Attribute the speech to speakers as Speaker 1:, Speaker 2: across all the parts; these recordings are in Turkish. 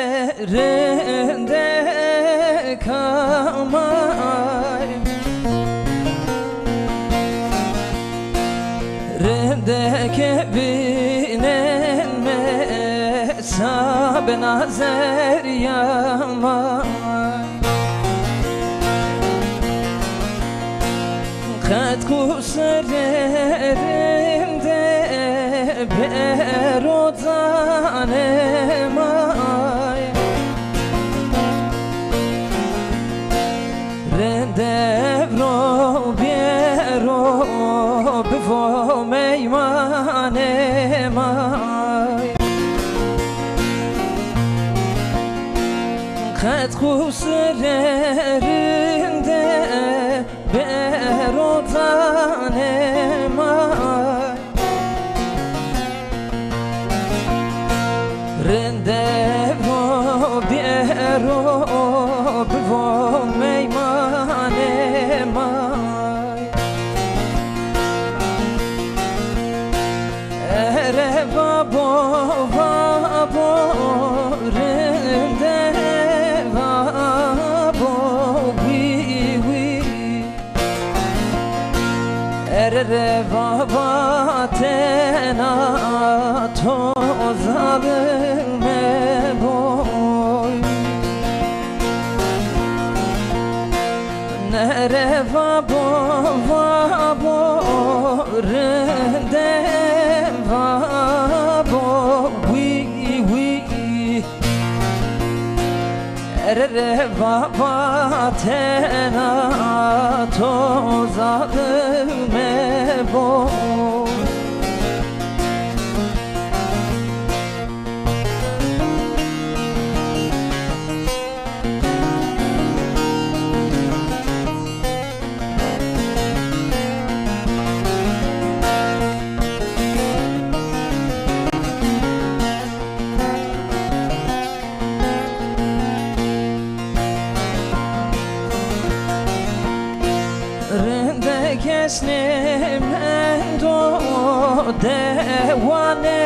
Speaker 1: Derinde kalmay, rindeki bilinme sabı nazer yamay. Kat kusarinde berodanemay, rendevro biero bvo meymanemay. Kat kusarinde berodanemay, rendevro biero bvo meymanemay. Ere babo babo rende babo wi wi, ere baba tena tozalme boy. Nere babo babo rende babo wi wi, ere baba tena tozalme boy. Rende kesnim endo devane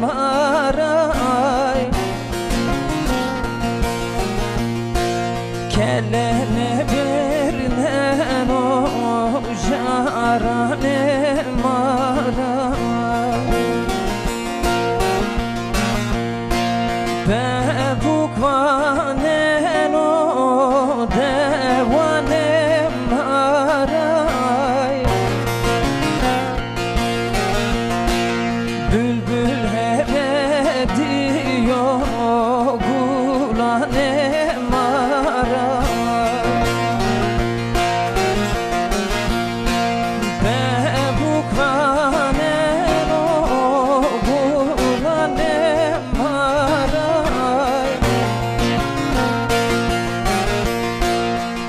Speaker 1: maray, kellene birnen o jarane maray. Bebukvanen o devane maray, bülbül hep diyor gulane maray. Bebukvanen o gulane maray,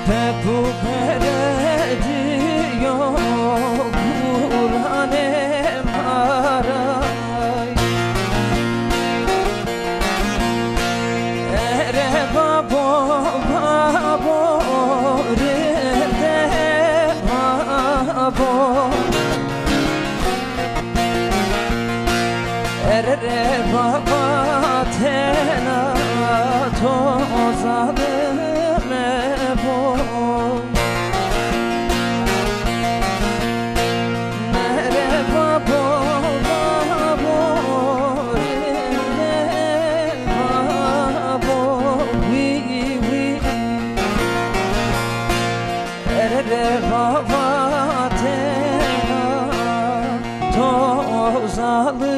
Speaker 1: bebuk diyor gulane maray. Ere babo babo rinde babo, ere baba tena tozalme boy. Nere babo babo rinde babo wi wi, ere baba tena tozalı